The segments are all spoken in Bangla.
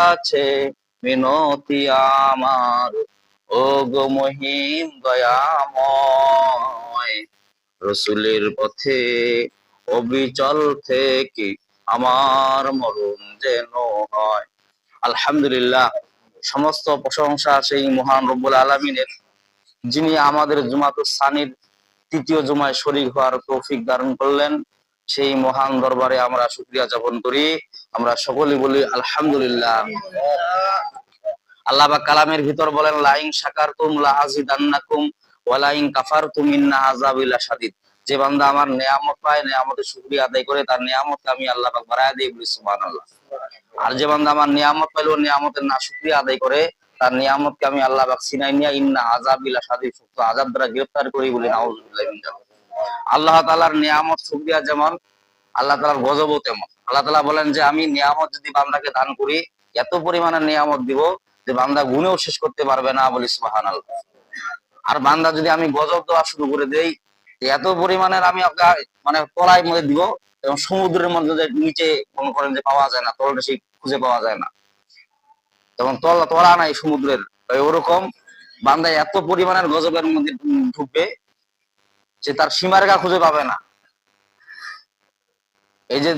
কাছে মিনতি আমার, ও গো মহিম দয়াময়, রসুলের পথে অবিচল থেকে আমার মরণ যেন হয়। আলহামদুলিল্লাহ, সমস্ত প্রশংসা সেই মহান রব্বুল আলামিনের, যিনি আমাদের জুমাতুস সানির তৃতীয় জুমায় শরীক হওয়ার তৌফিক দান করলেন। সেই মহান দরবারে আমরা শুকরিয়া জ্ঞাপন করি। আমরা সকলেই বলি আলহামদুলিল্লাহ। আল্লাহ পাক কালামের ভিতর বলেন, লাইন শাকারতুম লাআযিদান্নাকুম ওয়া লাইন কাফারতুম ইন্না আযাবি লাশাদীদ। যে বান্দা আমার নিয়ামত পায়, নিয়ামতের শুকরিয়া আদায় করে, তার নিয়ামতকে আমি আল্লাহ পাক বাড়ায় দেই, বলি সুবহানাল্লাহ। আর যে বান্দা আমার নিয়ামত পাইলো, নিয়ামতের না শুকরিয়া আদায় করে, তার নিয়ামতকে আমি আল্লাহ পাক ছিনাই নিয়া ইন্না আযাবি লাশাদীদ, সূক্ত আযাব দ্বারা গ্রেফতার করি, বলি নাউযুবিল্লাহি মিন যালিক। আল্লাহ তাআলার নিয়ামত শুকরিয়া যেমন, আল্লাহ তাআলার গজবও তেমন। আল্লাহ তাআলা বলেন যে আমি নিয়ামত যদি বান্দাকে দান করি, এত পরিমাণে নিয়ামত দিব যে বান্দা গুণেও শেষ করতে পারবে না, বলি সুবহানাল্লাহ। আর বান্দা যদি আমি গজব দেওয়া শুরু করে দেই, এত পরিমাণের আমি মানে তলায় মধ্যে দিব, এবং সমুদ্রের মধ্যে নিচে মনে করেন যে পাওয়া যায় না, তলটা সেই খুঁজে পাওয়া যায় না, যেমন তলা নাই সমুদ্রের, ওরকম বান্দা এত পরিমাণের গজবের মধ্যে ঢুকবে যে তার সীমারেখা খুঁজে পাবে না। এই যে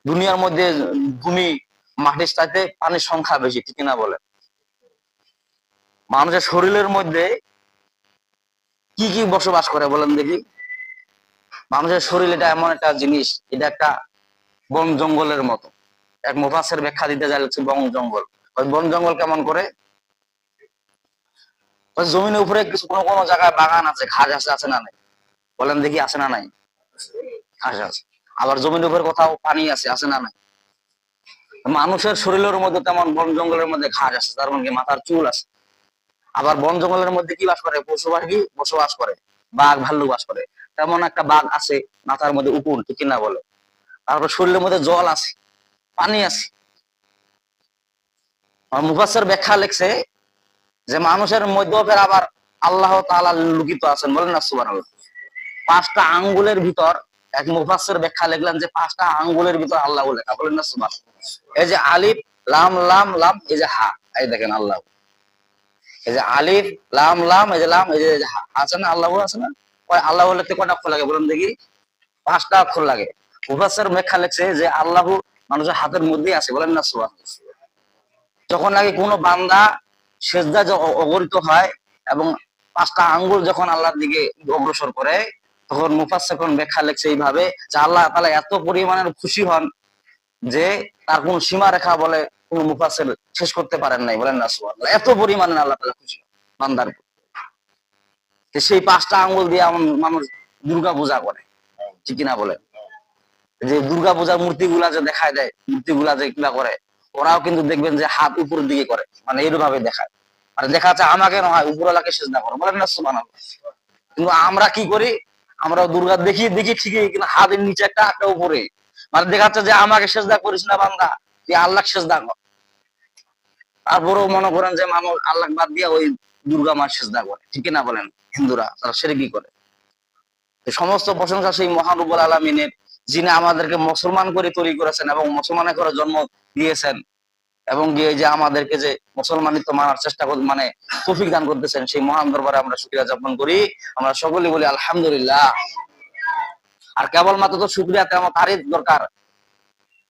দুনিয়ার মধ্যে ভূমি মাটির চাইতে পানির সংখ্যা বেশি, ঠিক না বলে? মানুষের শরীরের মধ্যে কি কি বসবাস করে বলেন দেখি? মানুষের শরীর এটা এমন একটা জিনিস, এটা একটা বন জঙ্গলের মতো। এক মুফাসসির ব্যাখ্যা দিতে যায় হচ্ছে বন জঙ্গল। ওই বন জঙ্গল কেমন করে? ওই জমিনের উপরে কিছু কোনো কোনো জায়গায় বাগান আছে, ঘাস আছে, আছে না নাই? বলেন দেখি, আছে না নাই? ঘাস আছে। আবার জমির উপরে কোথাও পানি আছে, আছে না নাই? মানুষের শরীরের মধ্যে তেমন বন জঙ্গলের মধ্যে ঘাস আছে, তার মানে মাথার চুল আছে। আবার বন জঙ্গলের মধ্যে কি বাস করে? পশু পাখি বসবাস করে, বাঘ ভাল্লুক বাস করে। তেমন একটা বাঘ আছে, মাথার মধ্যে উকুন, ঠিক না বলে? তারপর শরীরের মধ্যে জল আছে, পানি আছে। মুফাসসির ব্যাখ্যা লিখছে যে মানুষের মধ্যেও ফের আবার আল্লাহ তাআলা লুকিত আছেন, বলেন না সুবহানাল্লাহ। 5টা আঙ্গুলের ভিতর, এক মুফাসসির ব্যাখ্যা লিখলেন যে 5টা আঙ্গুলের ভিতর আল্লাহ লেখা, বলেন না সুবহানাল্লাহ। এই যে আলিফ লাম লাম লাম, এই যে হা, এই দেখেন আল্লাহ। এই যে আলিফ লাম লাম, এই যে লাম, এই যে হা, আছে না? আল্লাহ আছে না? ওই আল্লাহ লিখতে কয়টা অক্ষর লাগে বলেন দেখি? 5টা অক্ষর লাগে। মুফাসসির ব্যাখ্যা লিখছে যে আল্লাহ মানুষের হাতের মধ্যেই আছে, বলেন না সুবহানাল্লাহ। যখন নাকি কোনো বান্দা সেজদা অবরিত হয় এবং 5টা আঙ্গুল যখন আল্লাহর দিকে অগ্রসর করে, তখন মুফাসসির ব্যাখ্যা লিখছে এইভাবে যে আল্লাহ তাআলা এত পরিমাণের খুশি হন যে তার কোন সীমা রেখা বলে কোন মুফাসসির শেষ করতে পারেন নাই, বলেন না সুবহানাল্লাহ। এত পরিমাণে আল্লাহ তাআলা খুশি বান্দার। সেই 5টা আঙ্গুল দিয়ে মানুষ দুর্গা পূজা করে, ঠিক কিনা বলেন? যে দুর্গা পূজার মূর্তিগুলা যে দেখায় দেয়, মূর্তিগুলা যে কিবা করে, ওরাও কিন্তু দেখবেন যে হাত উপরের দিকে করে, মানে এইভাবে দেখায়। মানে দেখা যাচ্ছে আমাকে নয়, উপরওয়ালাকে সিজদা করো, বলেন না সুবহানাল্লাহ। কিন্তু আমরা কি করি? আমরা দুর্গা দেখি দেখি ঠিকই, কিন্তু হাতের নিচে একটা, একটা উপরে, মানে দেখা যাচ্ছে যে আমাকে সিজদা করিস না বান্দা, তুই আল্লাহকে সিজদা কর। তারপরেও মনে করেন যে মানুষ আল্লাহ বাদ দিয়ে ওই দুর্গা মার সিজদা করে, ঠিক না বলেন? হিন্দুরা তারা শিরকি করে। সমস্ত প্রশংসা সেই মহান রব্বুল আলামিনের, যিনি আমাদেরকে মুসলমান করে তৈরি করেছেন এবং মুসলমানের ঘরে জন্ম দিয়েছেন, এবং গিয়ে যে আমাদেরকে যে মুসলমানিত্ব মানার চেষ্টা মানে তৌফিক দান করতেছেন, সেই মহান দরবারে আমরা শুকরিয়া জ্ঞাপন করি। আমরা সকলেই বলি আলহামদুলিল্লাহ। আর কেবলমাত্র তো শুকরিয়া তেমন তারই দরকার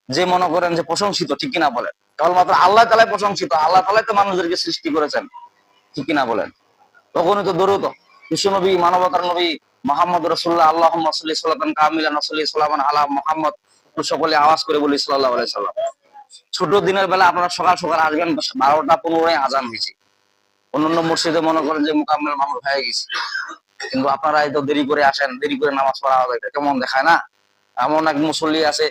যে মনে করেন যে প্রশংসিত, ঠিক কিনা বলেন? কেবলমাত্র আল্লাহ তাআলাই প্রশংসিত, আল্লাহ তাআলাই তো মানুষদেরকে সৃষ্টি করেছেন, ঠিক কিনা বলেন? তখনই তো দরুদ বিশ্ব নবী, মানবতার নবী মুহাম্মদ রাসূলুল্লাহ, আল্লাহুম্মা সাল্লি সাল্লাতান কামিলান ওয়া সাল্লি সালামান আলা মুহাম্মদ, সকলে আওয়াজ করে বলি সাল্লাল্লাহু আলাইহি সাল্লাম। ছোট দিনের বেলা আপনারা সকাল সকাল আসবেন, 12টা 15 আজান হয়েছে। অন্যান্য মসজিদে মনে করেন যে মুকাম্মেল মামুর হয়ে গেছে, কিন্তু আপনারা এত দেরি করে আসেন, দেরি করে নামাজ পড়া হবে, এটা কেমন দেখায় না? এমন এক মুসল্লি আছে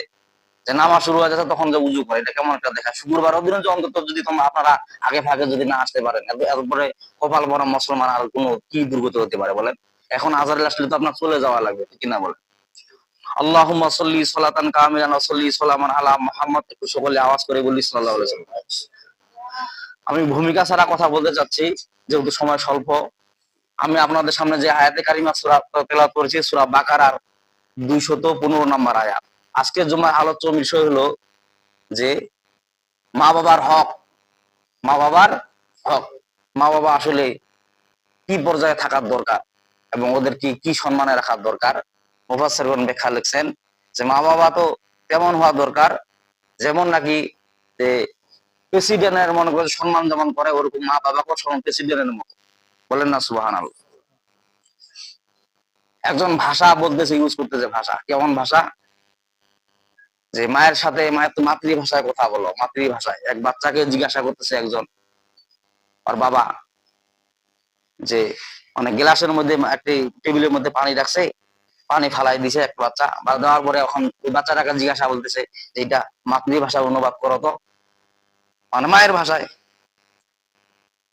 যে নামাজ শুরু হয়ে যাচ্ছে তখন যে উজু করে, এটা কেমন একটা দেখায়? শুক্রবার দিনে যে অন্তত যদি আপনারা আগে ভাগে যদি না আসতে পারেন, এরপরে কপাল বড় মুসলমান আর কোনো কি দুর্গতি হতে পারে বলেন? এখন আজারে আসলে তো আপনার চলে যাওয়া লাগবে, ঠিক না বলেন? আল্লাহুম্মা সাল্লি সালাতান কামিলান ওয়া সাল্লি সালামান আলা মুহাম্মদ, একটু সকলে আওয়াজ করে বলি সাল্লাল্লাহু আলাইহি ওয়াসাল্লাম। আমি ভূমিকা ছাড়া কথা বলতে চাচ্ছি, যেহেতু সময় স্বল্প। আমি আপনাদের সামনে যে আয়াতে কারিমা সূরা তেলাওয়াত করেছি, সূরা বাকারার 215 নম্বর আয়াত। আজকের জুমার আলোচ্য বিষয় হলো যে মা বাবার হক মা বাবার হক। মা বাবা আসলে কি পর্যায়ে থাকার দরকার এবং ওদের কি কি সম্মানে রাখার দরকার, মুফাসসিরগণ ব্যাখ্যা লিখছেন যে মা বাবা তো তেমন হওয়া দরকার যেমন নাকি যে প্রেসিডেন্টের মনে করে সম্মান যেমন করে ওরকম মা বাবাকেও সম্মান প্রেসিডেন্টের মতো। বলেন না সুবহানাল্লাহ। একজন ভাষা বলতেছে, ইউজ করতেছে, ভাষা কেমন ভাষা, যে মায়ের সাথে, মায়ের তো মাতৃভাষায় কথা বলো, মাতৃভাষায় এক বাচ্চাকে জিজ্ঞাসা করতেছে একজন আর বাবা যে মানে গ্লাসের মধ্যে একটি টেবিলের মধ্যে পানি রাখছে, পানি ফালাই দিছে এক বাচ্চা, বা দেওয়ার পরে এখন ওই বাচ্চাটাকে জিজ্ঞাসা বলতেছে যে এটা মাতৃভাষায় অনুবাদ করো তো, মানে মায়ের ভাষায়।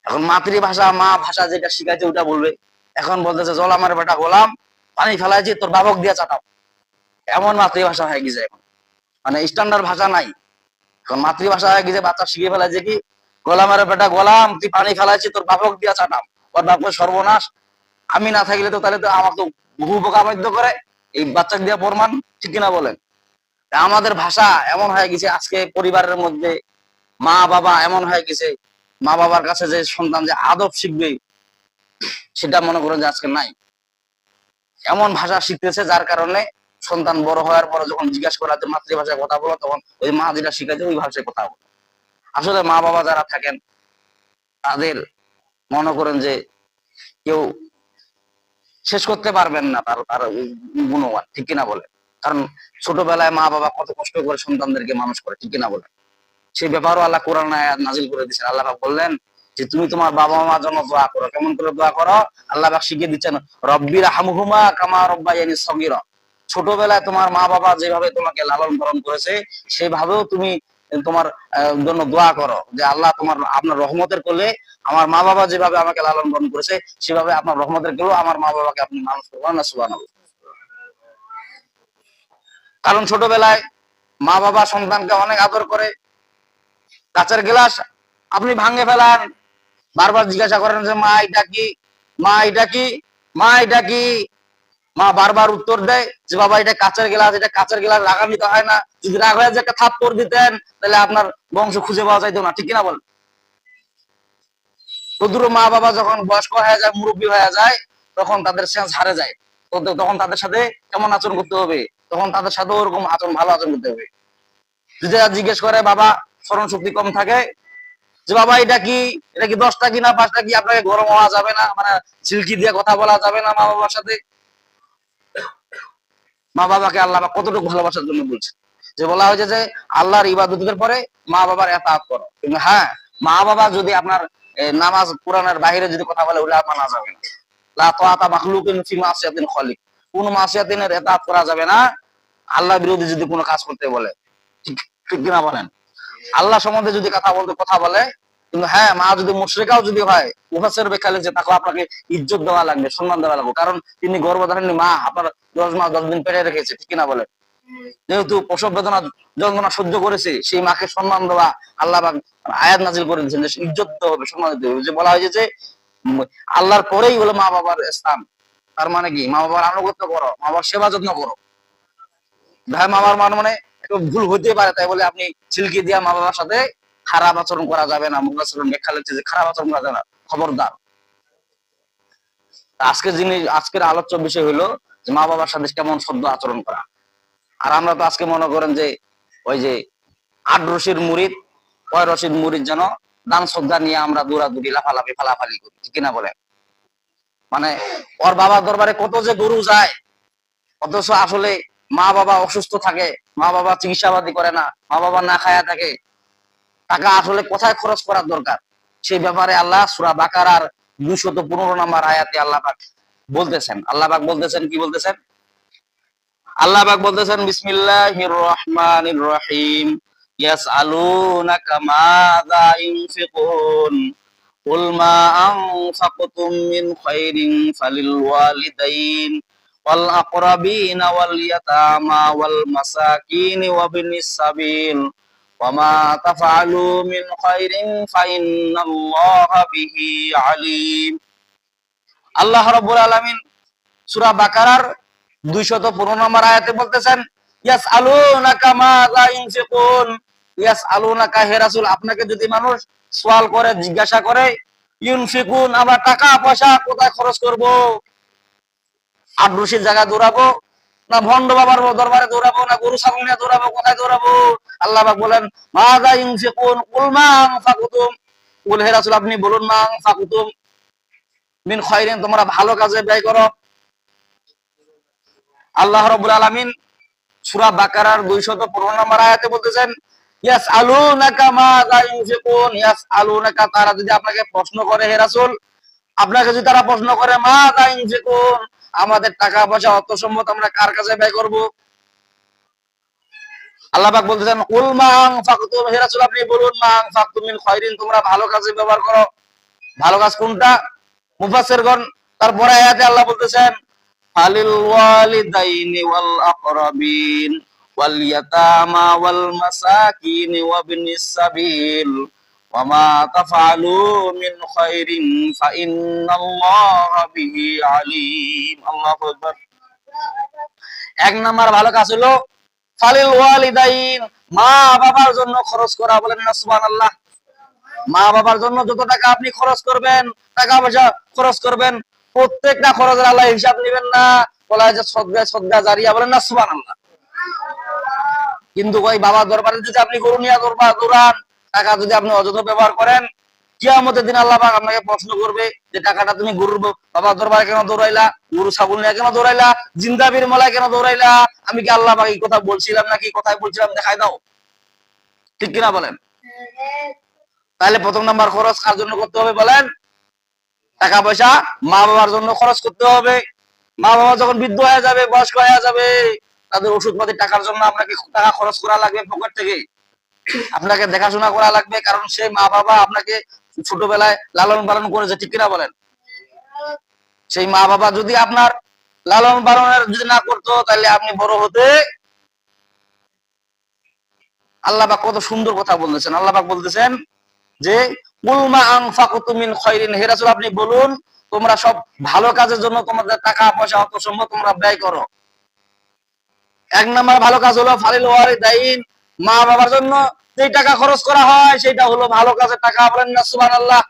এখন মাতৃভাষা মা ভাষা যেটা শিখাইছে ওটা বলবে, এখন বলতেছে জল আমার বেটা গোলাম, পানি ফেলাইছি তোর বাবক দিয়া চাটাও। এমন মাতৃভাষা হয়ে গেছে এখন, মানে স্ট্যান্ডার্ড ভাষা নাই। এখন মাতৃভাষা হয়ে গেছে, বাচ্চা শিখে ফেলাইছে কি গোলামের বেটা গোলাম তুই পানি ফেলাইছি তোর বাবক দিয়া চাটাও, ওর বাপকে সর্বনাশ। আমি না থাকলে তো তাহলে তো আমার তো বহু বোকা বাধ্য করে, এই বাচ্চা দিয়া প্রমাণ, ঠিক কিনা বলেন। আমাদের ভাষা এমন হয়ে গেছে আজকে পরিবারের মধ্যে, মা বাবা এমন হয়ে গেছে, মা বাবার কাছে যে সন্তান যে আদব শিখবে সেটা মনে করেন যে আজকে নাই। এমন ভাষা শিখতেছে যার কারণে সন্তান বড় হওয়ার পরে যখন জিজ্ঞাসা করা যে মাতৃভাষায় কথা বলো, তখন ওই মা যেটা শিখাইছে ওই ভাষায় কথা বলো। আসলে মা বাবা যারা থাকেন তাদের মনে করেন যে কেউ শেষ করতে পারবেন না তার তার গুণগান, ঠিক কিনা বলে। কারণ ছোটবেলায় মা বাবা কত কষ্ট করে সন্তানদেরকে মানুষ করে, ঠিক কিনা বলে। সেই ব্যাপারও আল্লাহ কোরআন আয়াত নাজিল করে দিচ্ছেন। আল্লাহ পাক বললেন যে তুমি তোমার বাবা মার জন্য দোয়া করো। কেমন করে দোয়া করো? আল্লাহ পাক শিখিয়ে দিচ্ছেন, রব্বির হামহুমা কামা রব্বায়ানি সগীরা। ছোটবেলায় তোমার মা বাবা যেভাবে তোমাকে লালন পালন করেছে সেভাবেও তুমি তোমার জন্য দোয়া করো যে আল্লাহ তোমার আপনার রহমতের কোলে আমার মা বাবা যেভাবে আমাকে লালন পালন করেছে সেভাবে আপনার রহমতের কোলে আমার মা বাবাকে আপনি মানুষ করবেন না, সুবহানাল্লাহ। কারণ ছোটবেলায় মা বাবা সন্তানকে অনেক আদর করে। কাঁচের গ্লাস আপনি ভাঙে ফেলান, বারবার জিজ্ঞাসা করেন যে মা এটা কি, মা এটা কি, মা এটা কি, মা বারবার উত্তর দেয় যে বাবা এটা কাঁচের গ্লাস, এটা কাঁচের গ্লাস, রাগান্বিত হয় না। যদি রাগ হয়ে যে একটা থাপ্পড় দিতেন তাহলে আপনার বংশ খুঁজে পাওয়া যাইতো না, ঠিক কিনা বল। তদুর মা বাবা যখন বয়স্ক হয়ে যায়, মুরব্বী হয়ে যায়, তখন তাদের সেন্স হারে যায়। তখন তাদের সাথে কেমন আচরণ করতে হবে, তখন তাদের সাথে ওরকম আচরণ, ভালো আচরণ করতে হবে। যদি জিজ্ঞেস করে বাবা স্মরণ শক্তি কম থাকে যে বাবা এটা কি, এটা কি 10টা কি না 5টা কি, আপনাকে গরম হওয়া যাবে না, মানে ঝিলকি দিয়ে কথা বলা যাবে না মা বাবার সাথে। মা বাবাকে আল্লাহ কতটুকু ভালোবাসার জন্য বলছে, যে বলা হয়েছে যে আল্লাহর ইবাদতের পরে মা বাবার ইতাআত করো। কিন্তু হ্যাঁ, মা বাবা যদি আপনার নামাজ কোরআনের বাইরে যদি কথা বলে ওটা মানা যাবে না। লা তাআতা মাখলুকিন ফি মাসিয়াতিল খালিক, কোন মাসিয়াতিনের ইতাআত করা যাবে না আল্লাহ বিরোধী যদি কোনো কাজ করতে বলে, ঠিক ঠিক কিনা বলেন। আল্লাহ সম্বন্ধে যদি কথা বলে, কিন্তু হ্যাঁ মা যদি মুশরিকাও যদি হয়, মুফাসসির ব্যাখ্যা লিখছে তাকে আপনাকে ইজ্জত দেওয়া লাগবে, সম্মান দেওয়া লাগবে। কারণ তিনি গর্ভধারিণী মা, আপনার 10 মাস 10 দিন পেটে রেখেছে, ঠিক কিনা বলে। যেহেতু প্রসব বেদনা যন্ত্রণা সহ্য করেছে, সেই মাকে সম্মান দেওয়া আল্লাহ পাক আয়াত নাজিল করে দিয়েছেন যে ইজ্জত দিতে হবে, সম্মান দিতে হবে। যে বলা হয়েছে যে আল্লাহর পরেই হলো মা বাবার স্থান। তার মানে কি, মা বাবার আনুগত্য করো, মা বাবার সেবা যত্ন করো। ভাই মা বাবার মানে একটু ভুল হতে পারে, তাই বলে আপনি ছিলকি দিয়া মা বাবার সাথে খারাপ আচরণ করা যাবে না। মুফাসসিরগণ ব্যাখ্যা লিখছে যে খারাপ আচরণ করা যাবে না, খবরদার। আজকের আলোচ্য বিষয় হলো যে মা বাবার সাথে কেমন সদ্য আচরণ করা। আর আমরা তো আজকে মনে করেন যে ওই যে 8 রশির মুরিদ 6 রশির মুরিদ যেন দান শ্রদ্ধা নিয়ে আমরা দৌড়াদৌড়ি লাফালাফি ফালাফালি করি, ঠিক কিনা বলেন। মানে ওর বাবার দরবারে কত যে গরু যায়, অথচ আসলে মা বাবা অসুস্থ থাকে, মা বাবা চিকিৎসাবাদী করে না, মা বাবা না খায়া থাকে, টাকা আসলে কোথায় খরচ করার দরকার সেই ব্যাপারে আল্লাহ সূরা বাকারার 215 নম্বর আয়াতে আল্লাহ পাক বলতেছেন। আল্লাহ পাক বলতেছেন, কি বলতেছেন? আল্লাহ পাক বলতেছেন বিসমিল্লাহির রহমানির রহিম, ইয়াসআলুনাকা মাযা ইউনফিকুন কুল মা আনফাকতুম মিন খাইরিন ফালিল ওয়ালিদাইন ওয়াল আকরাবিন ওয়াল ইয়াতামা ওয়াল মাসাকিন ওয়া বিনিস সাবিল ওয়া মা তাফআলু মিন খাইরিন ফাইন্নাল্লাহা বিহি আলিম। আল্লাহ রাব্বুল আলামিন সূরা বাকারার 215 নম্বর আয়াতে বলতেছেন ইয়াসআলুনাকা মাযা ইউনফিকুন, ইয়াসআলুনাকা হে রাসূল, আপনাকে যদি মানুষ সওয়াল করে, জিজ্ঞাসা করে, ইউনফিকুন, আমরা টাকা পয়সা কোথায় খরচ করব? আব্রুশির জায়গায় দৌড়াবো, না ভন্ড বাবার দরবারে দৌড়াবো, না গরু ছাগল নিয়ে দৌড়াবো, কোথায় দৌড়াবো? আল্লাহ পাক বলেন, মাযা ইউনফিকুন কুল মা আনফাকুতুম, কুল হে রাসূল আপনি বলুন, মা আনফাকুতুম মিন খায়রিন, তোমরা ভালো কাজে ব্যয় করো। আল্লাহ রাব্বুল আলামিন সূরা বাকারার 215 নম্বর আয়াতে বলতেছেন, ইয়াসআলুনাকা মাযা ইউনফিকুন, ইয়াসআলুনাকা, তারা যদি আপনাকে প্রশ্ন করে হে রাসূল, আপনাকে যদি তারা প্রশ্ন করে, মাযা ইউনফিকুন, আমাদের টাকা পয়সা অর্থ সম্পদ আমরা কার কাছে ব্যয় করব? আল্লাহ পাক বলতেছেন, কুল মা আনফাকতুম, হে রাসূল আপনি বলুন, মা আনফাকতুম মিন খায়রিন, তোমরা ভালো কাজে ব্যবহার করো। ভালো কাজ কোনটা? মুফাসসিরগণ তারপরে আয়াতে আল্লাহ বলতেছেন, ফালিল ওয়ালিদাইনি ওয়াল আকরাবিন ওয়াল ইয়াতামা ওয়াল মাসাকিন ওয়া বিনিস সাবিল ওয়া মা তাফআলু মিন খায়রিন ফা ইন্নাল্লাহা বিহি আলিম। আল্লাহু আকবার। এক নাম্বার ভালো কাজ হলো ফালিল ওয়ালিদাইন, মা বাবার জন্য খরচ করা। বলেন না সুবহানাল্লাহ। মা বাবার জন্য যত টাকা আপনি খরচ করবেন, টাকা পয়সা খরচ করবেন, প্রত্যেকটা খরচের আল্লাহ হিসাব নেবেন না, বলা হয় যে সদকা সদকা জারিয়া। বলেন না সুবহানাল্লাহ। কিন্তু ওই বাবার দরবারে যদি আপনি গরু নিয়ে দৌড়ান, টাকা যদি আপনি অযথা ব্যবহার করেন, কিয়ামতের দিন আল্লাহ পাক আপনাকে প্রশ্ন করবে যে টাকাটা তুমি গরুর বাবার দরবারে কেন দৌড়াইলা, গরু ছাগল নিয়ে কেন দৌড়াইলা, জিন্দাবির মলায় কেন দৌড়াইলা? আমি কি আল্লাহ পাক এই কথা বলছিলাম নাকি? কোথায় বলছিলাম দেখাই দাও। ঠিক কিনা বলেন? তাহলে প্রথম নাম্বার খরচ কার জন্য করতে হবে বলেন? টাকা পয়সা মা বাবার জন্য খরচ করতে হবে। মা বাবা যখন বৃদ্ধ হয়ে যাবে, বয়স্ক হয়ে যাবে, তাদের ওষুধ পাতি টাকার জন্য আপনাকে টাকা খরচ করা লাগবে পকেট থেকে, আপনাকে দেখাশোনা করা লাগবে, কারণ সেই মা বাবা আপনাকে ছোটবেলায় লালন পালন করেছে। ঠিক কিনা বলেন? সেই মা বাবা যদি আপনার লালন পালনের যদি না করতো, তাহলে আপনি বড় হতে, আল্লাহ পাক কত সুন্দর কথা বলতেছেন। আল্লাহ পাক বলতেছেন যে কুল মা আনফাকুতুম মিন খায়রিন, হে রাসূল আপনি বলুন, তোমরা সব ভালো কাজের জন্য তোমাদের টাকা পয়সা অর্থ সম্পদ তোমরা ব্যয় করো। এক নাম্বার ভালো কাজ হলো ফালিল ওয়ালিদাইন, মা বাবার জন্য যেই টাকা খরচ করা হয় সেটা হলো ভালো কাজের টাকা। বলেন না সুবহানাল্লাহ।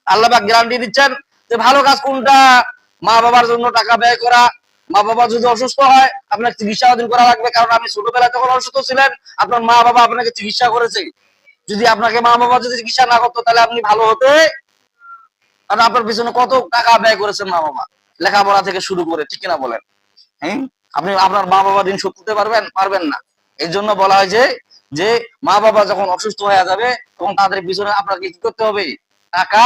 আল্লাহ পাক গ্যারান্টি দিচ্ছেন যে ভালো কাজ কোনটা? মা বাবার জন্য টাকা ব্যয় করা। মা বাবা যদি অসুস্থ হয়, আপনার চিকিৎসা অধীন করা লাগবে, কারণ আপনি ছোটবেলায় যখন অসুস্থ ছিলেন, আপনার মা বাবা আপনাকে চিকিৎসা করেছে। যদি আপনাকে মা বাবা যদি চিকিৎসা না করতো, তাহলে আপনি ভালো হতে, কারণ আপনার পিছনে কত টাকা ব্যয় করেছেন মা বাবা, লেখাপড়া থেকে শুরু করে। ঠিক কিনা বলেন? হ্যাঁ, আপনি আপনার মা বাবা ঋণ শোধ করতে পারবেন না। এই জন্য বলা হয় যে যে মা বাবা যখন অসুস্থ হয়ে যাবে, তখন তাদের পিছনে আপনাকে কি করতে হবে? টাকা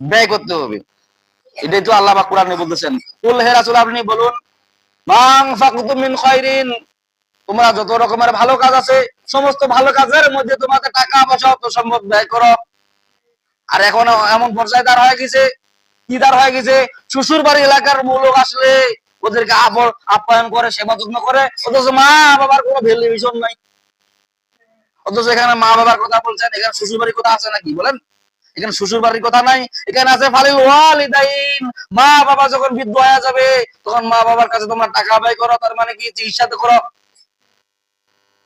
ব্যয় করতে হবে। এটাই তো আল্লাহ পাক কোরআনে বলতেছেন, কুল হে রাসূল আপনি বলুন, মান ফাকুতুম মিন খায়রিন, তোমরা যত রকমের ভালো কাজ আছে, সমস্ত ভালো কাজের মধ্যে তোমাকে টাকা পয়সা অর্থ সম্পদ ব্যয় করো। আর এখন এমন পর্যায়ে দাঁড় হয়ে গেছে, কি দাঁড় হয়ে গেছে, শ্বশুর বাড়ি এলাকার লোক আসলে ওদেরকে আপ্যায়ন করে, সেবা যত্ন করে, অথচ মা বাবার কোনো ভ্যালুয়েশন নাই। অথচ এখানে মা বাবার কথা বলছেন, এখানে শ্বশুর বাড়ির কথা আছে নাকি বলেন? এখানে শ্বশুর বাড়ির কথা নাই, এখানে আছে ফালিল ওয়ালিদাইন, মা বাবা যখন বৃদ্ধ হয়ে যাবে, তখন মা বাবার কাছে তোমরা টাকা ব্যয় করো। তার মানে কি? চিকিৎসা করো।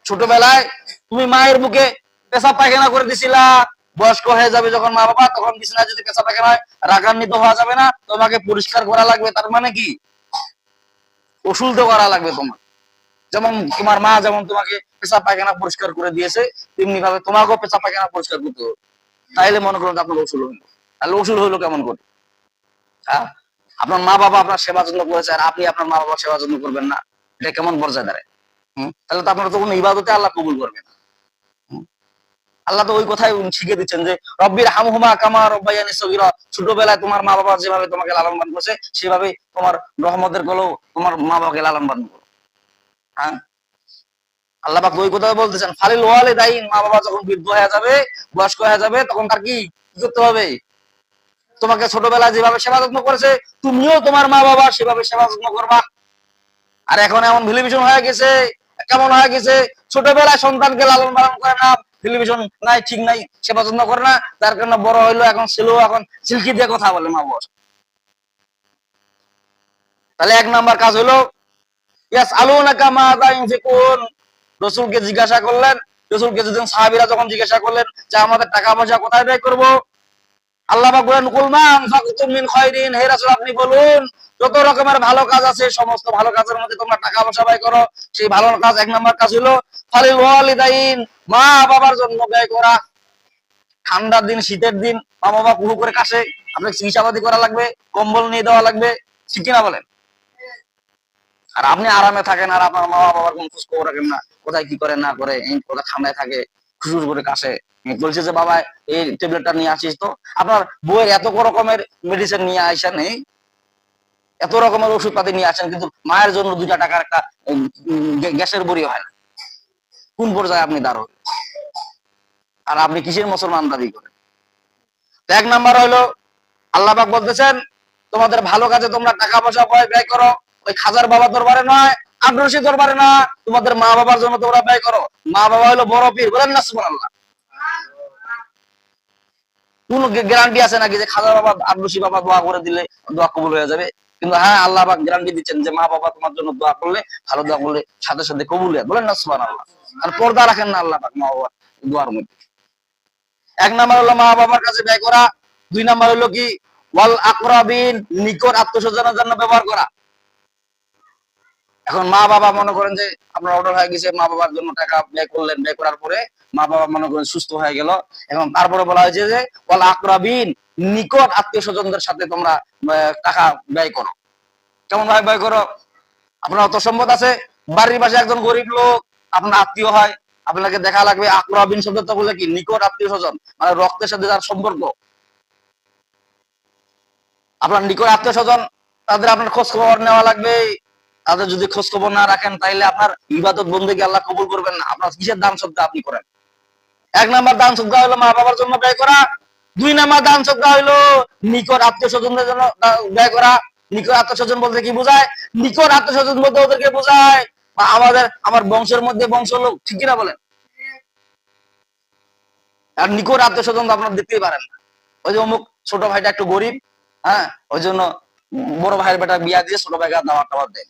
ছোটবেলায় তুমি মায়ের বুকে পেশাব পায়খানা করে দিছিলা, বয়স্ক হয়ে যাবে যখন মা বাবা, তখন বিছানায় যদি পেশাব পায়খানা রাগান্বিত হওয়া যাবে না, তোমাকে পরিষ্কার করা লাগবে। তার মানে কি? ওষুধ করা লাগবে তোমার। যেমন তোমার মা যেমন তোমাকে পেশাব পায়খানা পরিষ্কার করে দিয়েছে, তেমনি ভাবে তোমাকেও পেশাব পায়খানা পরিষ্কার করতে হবে। তাইলে মনে করুন আপনার ওষুধ হইলো। তাহলে ওষুধ হইলো কেমন করে? আপনার মা বাবা আপনার সেবা যত্ন করেছে, আর আপনি আপনার মা বাবার সেবা যত্ন করবেন না, এটা কেমন পর্যায়ে দাঁড়ায়? তাহলে তো আপনার তো কোনো ইবাদতে আল্লাহ কবুল করবে না। আল্লাহ তো ওই কথাই শিখে দিচ্ছেন যে রব্বির হামহুমা কামা রব্বায়ানি সগীরা, ছোটবেলায় তোমার মা বাবা যেভাবে তোমাকে লালন পালন করেছে, সেভাবে তোমার রহমতের গলো তোমার মা বাবাকে লালন পালন করো। হ্যাঁ, আল্লাহ পাক ওই কথা বলতেছেন, ফালিল ওয়ালিদাইন, মা বাবা যখন বৃদ্ধ হয়ে যাবে, বয়স্ক হয়ে যাবে, তখন তার কি করতে হবে? তোমাকে ছোটবেলায় যেভাবে সেবা যত্ন করেছে, তুমিও তোমার মা বাবা সেভাবে সেবা যত্ন করবা। আর এখন এমন টেলিভিশন হয়ে গেছে, কেমন হয়ে গেছে, ছোটবেলায় সন্তানকে লালন পালন করে না, টেলিভিশন নাই, ঠিক নাই, সেবা যত্ন করে না, তার কারণে বড় হইলো এখন ছেলেও এখন সিল্কি দিয়ে কথা বলে মা বাবা। তাহলে এক নাম্বার কাজ হলো ইয়াসআলুনাকা মাযা ইউনফিকুন, রাসূলকে জিজ্ঞাসা করলেন রাসূলকে যেদিন সাহাবীরা যখন জিজ্ঞাসা করলেন যে আমাদের টাকা পয়সা কোথায় ব্যয় করব, আল্লাহ পাক বলেন কুল মা আনফাকতুম মিন খায়রিন, হে রাসূল আপনি বলুন যত রকমের ভালো কাজ আছে সমস্ত ভালো কাজের মধ্যে তোমরা টাকা পয়সা ব্যয় করো। সেই ভালো কাজ এক নাম্বার কাজ হলো ফালিল ওয়ালিদাইন, মা বাবার জন্য ব্যয় করা। ঠান্ডার দিন শীতের দিন মা বাবা কুহু করে কাশে, আপনাকে চিকিৎসাপাতি করা লাগবে, কম্বল নিয়ে দেওয়া লাগবে, ঠিক কিনা বলেন? আর আপনি আরামে থাকেন আর আপনার মা বাবার কোন খোঁজ খবর রাখেন না, কোথায় কি করে না করে, কোথায় ঠান্ডায় থাকে, খুশুর করে কাশে, বলছে যে বাবা এই ট্যাবলেটটা নিয়ে আসিস তো। আপনার বইয়ের এত রকমের মেডিসিন নিয়ে আসেন, এত রকমের ওষুধ পাতি নিয়ে আসেন, কিন্তু মায়ের জন্য 2 টাকার একটা গ্যাসের বড়ি হয় না। কোন পর্যায়ে আপনি দাঁড়ো? আর আপনি কিসের মুসলমান দাবি করেন? এক নাম্বার হলো আল্লাহ পাক বলতেছেন তোমাদের ভালো কাজে তোমরা টাকা পয়সা ব্যয় করো, ওই খাজার বাবা দরবারে নয়, আব্দুরশিদ দরবারে না, তোমাদের মা বাবার জন্য তোমরা ব্যয় করো। মা বাবা হলো বড় পীর, বলেন না সুবহানাল্লাহ। কোন গ্যারান্টি আছে নাকি যে খাজার বাবা আব্দুরশিদ বাবা দোয়া করে দিলে দোয়া কবুল হয়ে যাবে? কিন্তু হ্যাঁ আল্লাহ পাক গ্যারান্টি দিচ্ছেন যে মা বাবা তোমার জন্য দোয়া করলে, ভালো দোয়া করলে সাথে সাথে কবুল হয়, বলেন না সুবহানাল্লাহ। আর পর্দা রাখেন না আল্লাহ পাক মা বাবার দোয়ার মধ্যে। এক নাম্বার হলো মা বাবার কাছে ব্যয় করা। 2 নাম্বার হলো কি ওয়াল আকরাবিন, নিকট আত্মীয়স্বজনের জন্য ব্যবহার করা। এখন মা বাবা মনে করেন যে আপনার অর্ডার হয়ে গেছে, মা বাবার জন্য টাকা ব্যয় করলেন, ব্যয় করার পরে মা বাবা মনে করেন সুস্থ হয়ে গেল, এখন তারপরে বলা হয়েছে যে ওয়াল আকরাবিন, নিকট আত্মীয়স্বজনদের সাথে তোমরা টাকা ব্যয় করো। কেমন ভাবে ব্যয় করো? আপনার অত সম্পদ আছে, বাড়ির পাশে একজন গরিব লোক আপনার আত্মীয় হয়, আপনাকে দেখা লাগবে। আকরাবিন শব্দটা বলে কি নিকট আত্মীয় স্বজন, মানে রক্তের সাথে যার সম্পর্ক, আপনার নিকট আত্মীয় স্বজন, তাদের আপনার খোঁজ খবর নেওয়া লাগবে। তাদের যদি খোঁজ খবর না রাখেন তাইলে আপনার ইবাদত বন্দেগী আল্লাহ কবুল করবেন না। আপনার কিসের দান সদকা আপনি করেন? এক নাম্বার দান সদকা হলো মা বাবার জন্য ব্যয় করা। 2 নাম্বার দান সদকা হলো নিকট আত্মীয় স্বজনদের জন্য ব্যয় করা। নিকট আত্মীয় স্বজন বলতে কি বোঝায়? নিকট আত্মীয় স্বজন বলতে ওদেরকে বোঝায় আমার বংশের মধ্যে বংশ লোক, ঠিক কিনা বলেন? আর নিকট আত্মীয় স্বজন তো আপনার দেখতেই পারেন না। ওই যে অমুক ছোট ভাইটা একটু গরিব, হ্যাঁ ওই জন্য বড় ভাইয়ের বেটা বিয়া দিয়ে ছোট ভাইকে দাওয়াত টাওয়াত দেয়।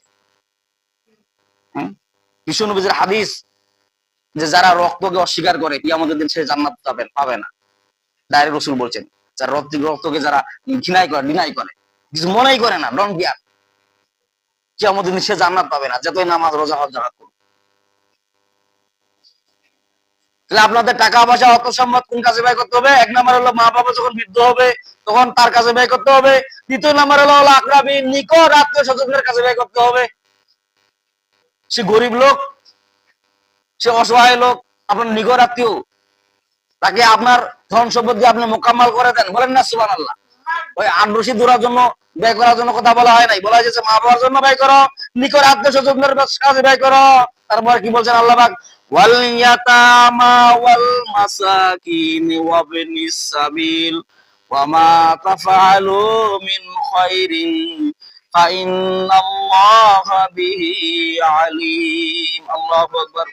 বিশ্ব নবীর হাদিস যে যারা রক্তকে অস্বীকার করে কিয়ামতের দিন সে জান্নাত পাবে না। ডাইরেক্ট রাসূল বলছেন যারা রক্তকে যারা ঘৃণাই করে, ডিনাই করে, কিছু মনেই করে না, ডোন্ট কেয়ার, কিয়ামতের দিন সে জান্নাত পাবে না, যতই নামাজ রোজা হজ জাকাত করুক। তাহলে আপনাদের টাকা পয়সা অর্থ সম্পদ কোন কাজে ব্যয় করতে হবে? এক নাম্বার হলো মা বাবা যখন বৃদ্ধ হবে তখন তার কাছে ব্যয় করতে হবে। 3 নাম্বার হলো আকরাবিন, নিকট আত্মীয় স্বজনদের কাছে ব্যয় করতে হবে। সে গরিব লোক, সে অসহায় লোক, আপনার নিকট আত্মীয়, তাকে আপনার ধন সম্পদ দিয়ে আপনি মোকাম্মাল করে দেন, বলেন না সুবহানাল্লাহ। ওই আট-রশি দূরার জন্য ব্যয় করার জন্য কথা বলা হয় নাই, বলা হয়েছে মা বাবার জন্য ব্যয় করো, নিকট আত্মীয় স্বজনদের কাছে ব্যয় করো। তারপর কি বলছেন আল্লাহ পাক? ওয়াল ইয়াতামা ওয়াল মাসাকিন ওয়া বিনিস সাবিল ওয়া মা তাফআলু মিন খায়রিন ফা ইন্নাল্লাহা বিহি আলিম। আল্লাহু আকবার।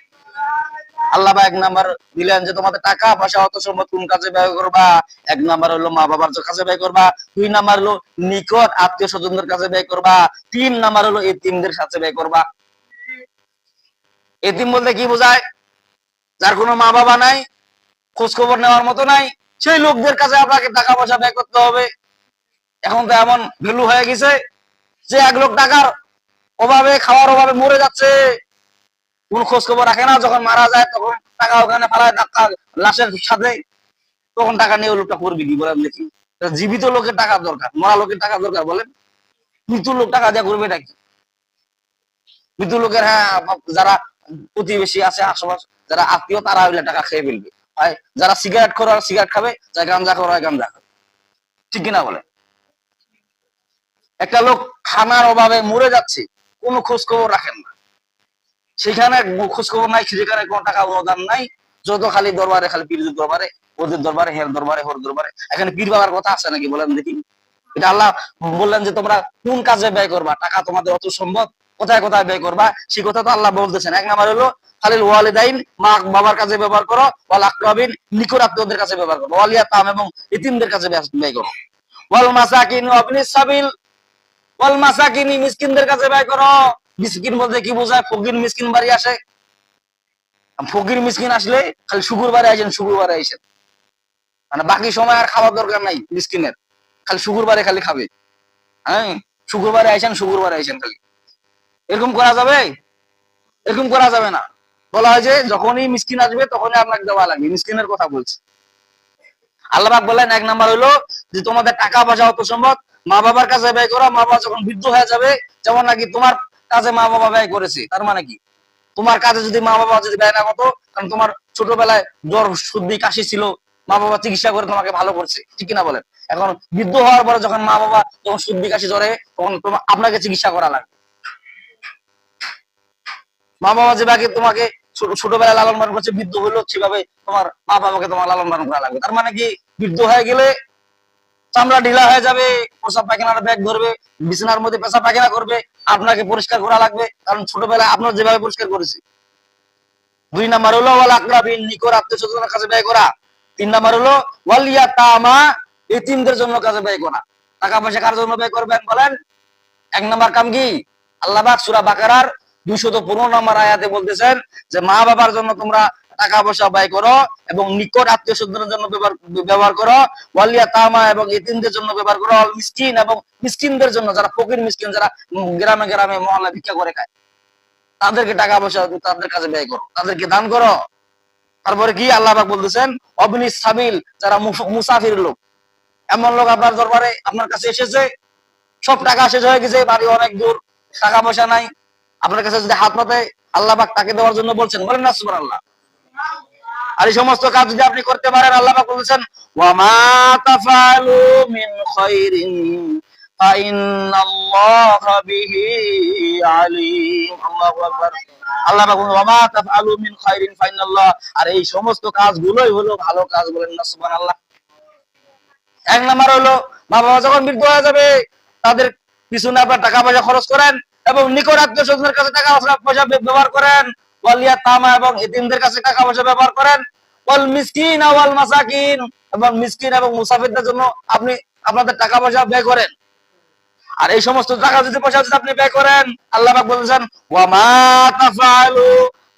আল্লাহ এক নাম্বার দিলেন যে তোমাদের টাকা পয়সা অর্থ সম্পদ কোন কাজে ব্যয় করবা? এক নাম্বার হলো মা বাবার কাছে ব্যয় করবা। 2 নাম্বার হলো নিকট আত্মীয় স্বজনদের কাছে ব্যয় করবা। 3 নাম্বার হলো এতিমদের কাছে ব্যয় করবা। এতিম বলতে কি বোঝায়? যার কোনো মা বাবা নাই, খোঁজ খবর নেওয়ার মতো নাই, সেই লোকদের কাছে আপনাকে টাকা পয়সা ব্যয় করতে হবে। এখন তো এমন ভ্যালু হয়ে গেছে যে 1 লাখ টাকার অভাবে, খাওয়ার অভাবে মরে যাচ্ছে, কোন খোঁজ খবর রাখে না, যখন মারা যায় তখন টাকা ওখানে ফালায় টাকা লাশের সাথে, তখন টাকা নিয়ে ওই লোকটা করবি কি বলেন দেখি? জীবিত লোকের টাকা দরকার, মরা লোকের টাকা দরকার বলেন? মৃত্যু লোক টাকা দিয়ে করবে এটা কি? মৃত্যু লোকের, হ্যাঁ যারা প্রতিবেশী আছে আশেপাশে যারা আত্মীয় তারা হইলে টাকা খেয়ে ফেলবে, হয় যারা সিগারেট খোর সিগারেট খাবে, যারা গাঞ্জা খোর গাঞ্জা খাবে, ঠিক কিনা বলে? একটা লোক খানার অভাবে মরে যাচ্ছে, কোনো খোঁজ খবর রাখেন না, সেখানে খোঁজ খবর নাই, সেখানে কোনো টাকা অনুদান নাই, যত খালি দরবারে, খালি পীরদের দরবারে, ওদের দরবারে, হের দরবারে, হোর দরবারে। এখানে পীর বাবার কথা আছে নাকি বলেন দেখি? এটা আল্লাহ বললেন যে তোমরা কোন কাজে ব্যয় করবা, টাকা তোমাদের অত সম্পদ কোথায় কোথায় ব্যয় করবা, সেই কথা তো আল্লাহ বলতেছেন। 1 নাম্বার হলো খালিল ওয়ালিদাইন, মা বাবার কাছে ব্যবহার করো, ওয়াল আকরাবিন, নিকট আত্মীয়দের কাছে ব্যবহার করো, ওয়াল ইয়াতাম এবং ইতিমদের কাছে ব্যয় করো, ওয়াল মাসাকিন ওয়া ইবনিস সাবিল, ওয়াল মাসাকিন মিসকিনদের কাছে ব্যয় করো। মিসকিন বলতে কি বোঝায়? ফকির মিসকিন বাড়ি আসে, ফকির মিসকিন আসলে খালি শুক্রবারে আইসেন, শুক্রবারে আইসেন, মানে বাকি সময় আর খাওয়ার দরকার নাই মিসকিনের, খালি শুক্রবারে খালি খাবে। হ্যাঁ, শুক্রবারে আইসেন, শুক্রবারে আইসেন খালি। এরকম করা যাবে? এরকম করা যাবে না। বলা হয় যে যখনই মিসকিন আসবে তখনই আপনাকে দেওয়া লাগবে, মিসকিনের কথা বলছে। আল্লাহ পাক বলেন, এক নাম্বার হলো যে তোমাদের টাকা পয়সা অত সম্পদ মা বাবার কাছে ব্যয় করো, মা বাবা যখন বৃদ্ধ হয়ে যাবে, যেমন নাকি তোমার কাজে মা বাবা ব্যয় করেছে, তার মানে কি তোমার কাজে যদি মা বাবা যদি ব্যয় না করতো, কারণ তোমার ছোটবেলায় জ্বর সর্দি কাশি ছিল, মা বাবা চিকিৎসা করে তোমাকে ভালো করছে, ঠিক কিনা বলেন? এখন বৃদ্ধ হওয়ার পরে যখন মা বাবা যখন সর্দি কাশি জ্বরে, তখন আপনাকে চিকিৎসা করা লাগবে। মা বাবা যেভাবে তোমাকে ছোটবেলায় লালন পালন করছে, বৃদ্ধ হইলো সেভাবে তোমার মা বাবাকে তোমার লালন পালন করা লাগবে। তার মানে কি বৃদ্ধ হয়ে গেলে চামড়া ঢিলা হয়ে যাবে, প্রসাব পায়খানার ব্যাগ ধরবে, বিছানার মধ্যে পেশাব পায়খানা করবে, আপনাকে পরিষ্কার করা লাগবে, কারণ ছোটবেলায় আপনার যেভাবে পরিষ্কার করেছে। দুই নাম্বার হলো ওয়াল আকরাবিন, নিকট আত্মীয় স্বজনের কাছে ব্যয় করা। তিন নাম্বার হলো ওয়াল ইয়াতামা, এতিমদের জন্য কাজে ব্যয় করা। টাকা পয়সা কার জন্য ব্যয় করবেন বলেন? এক নাম্বার কাম কি? আল্লাহ পাক সূরা বাকারার 215 নম্বর আয়াতে বলতেছেন যে মা বাবার জন্য তোমরা টাকা পয়সা ব্যয় করো এবং নিকট আত্মীয় স্বজনের জন্য ব্যবহার করো, ওয়াল ইয়াতামা এবং এতিমদের জন্য ব্যবহার করো, ওয়াল মিসকিন এবং মিসকিনদের জন্য, যারা ফকির মিসকিন, যারা গ্রামে গ্রামে মহল্লা ভিক্ষা করে খায়, তাদেরকে টাকা পয়সা তাদের কাছে ব্যয় করো, তাদেরকে দান করো। তারপরে কি আল্লাহ পাক বলতেছেন, অবনি সাবিল, যারা মুসাফির লোক, এমন লোক আপনার দরবারে আপনার কাছে এসেছে, সব টাকা শেষ হয়ে গেছে, বাড়ি অনেক দূর, টাকা পয়সা নাই, আপনার কাছে যদি হাত পাতে, আল্লাহ পাক তাকে দেওয়ার জন্য বলছেন, বলেন না সুবহানাল্লাহ। আর এই সমস্ত কাজ যদি আপনি করতে পারেন, আল্লাহ পাক বলছেন ওয়া মা তাফআলু মিন খাইরিন ফাইন্নাল্লাহা বিহি আলিম। আল্লাহু আকবার। আল্লাহ পাক বলেন ওয়া মা তাফআলু মিন খাইরিন ফাইন্নাল্লাহ, আর এই সমস্ত কাজগুলোই হলো ভালো কাজ, বলেন না সুবহানাল্লাহ। এক নাম্বার হলো মা বাবা যখন বৃদ্ধ হয়ে যাবে, তাদের পিছনে আপনার টাকা পয়সা খরচ করেন এবং নিকট আত্মীয় স্বজনের কাছে টাকা পয়সা ব্যবহার করেন, ওয়াল ইয়াতামা এবং এতিমদের কাছে টাকা পয়সা ব্যবহার করেন, ওয়াল মিসকিন ওয়াল মাসাকিন এবং মিসকিন এবং মুসাফিরদের জন্য আপনি আপনাদের টাকা পয়সা ব্যয় করেন। আর এই সমস্ত টাকা যদি পয়সা যদি আপনি ব্যয় করেন, আল্লাহ পাক বলেছেন ওয়া মা তাফআলু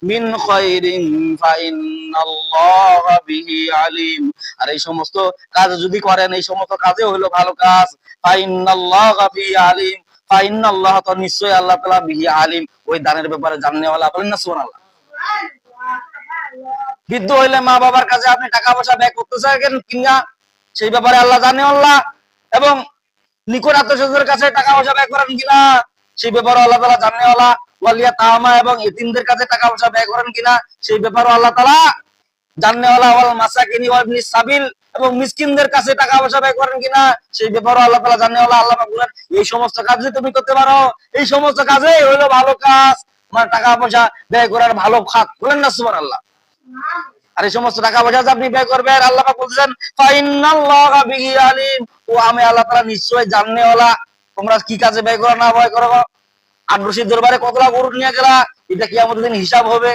মিন খাইরিন ফাইন্নাল্লাহা বিহি আলিম, আর এই সমস্ত কাজ যদি করেন, এই সমস্ত কাজে হলো ভালো কাজ, ফাইন্নাল্লাহা বিহি আলিম, ফাইন্নাল্লাহ, তো নিশ্চয়ই আল্লাহ তাআলা বিহি আলিম, ওই দানের ব্যাপারে জানেওয়ালা, বলেন না সুবহানাল্লাহ। বৃদ্ধ হইলে মা বাবার কাছে আপনি টাকা পয়সা ব্যয় করতে চান কিনা, সেই ব্যাপারে আল্লাহ জানেওয়ালা, এবং নিকট আত্মীয়স্বজনের কাছে টাকা পয়সা ব্যয় করেন কিনা, সেই ব্যাপারে আল্লাহ তাআলা জানেওয়ালা, ওয়াল ইয়াতামা এবং এতিমদের কাছে টাকা পয়সা ব্যয় করেন কিনা, সেই ব্যাপারে আল্লাহ তাআলা জানেওয়ালা, ওয়াল মাসাকিন ওয়া ইবনিস সাবিল এবং মিসকিনদের কাছে টাকা পয়সা ব্যয় করেন কিনা, সেই ব্যাপারে আল্লাহ তাআলা জানেওয়ালা। আল্লাহ পাক বলেন এই সমস্ত কাজ যদি তুমি করতে পারো, এই সমস্ত কাজে হলো ভালো কাজ, মানে টাকা পয়সা ব্যয় করার ভালো খাত, বলেন না সুবহানাল্লাহ। আর এই সমস্ত টাকা পয়সা আপনি ব্যয় করবেন, আল্লাহ পাক বলছেন ফাইন্নাল্লাহা বিহি আলিম, ও আমি আল্লাহ তাআলা নিশ্চয়ই জানেওয়ালা, তোমরা কি কাজে ব্যয় করো না ব্যয় করো। আর রশিদ দরবারে কতটা গরু নিয়ে গেলা, এটা কিয়ামতের দিন হিসাব হবে।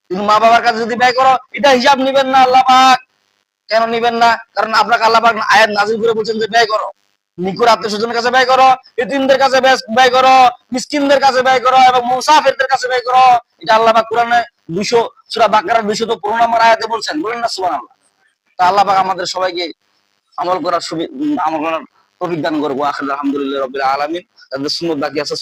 কিন্তু মা বাবার কাছে যদি ব্যয় করো, এটা হিসাব নিবেন না আল্লাহ পাক। কেন নিবেন না? কারণ আপনাকে আল্লাহ পাক আয়াত নাযিল করে বলছেন যে ব্যয় করো, নিকট আত্মীয় স্বজনের কাছে ব্যয় করো, এতিমদের কাছে ব্যয় করো, মিসকিনদের কাছে ব্যয় করো এবং মুসাফিরদের কাছে ব্যয় করো। এটা আল্লাহ পাক কোরআনে 200 সূরা বাকারার 215 নম্বর আয়াতে বলছেন, বলেন না সুবহানাল্লাহ। তো আল্লাহ পাক আমাদের সবাইকে আমল করার তৌফিক দান করুক। আলহামদুলিল্লাহ রাব্বিল আলামিন। তাদের সুন্নাত বাকি আছে।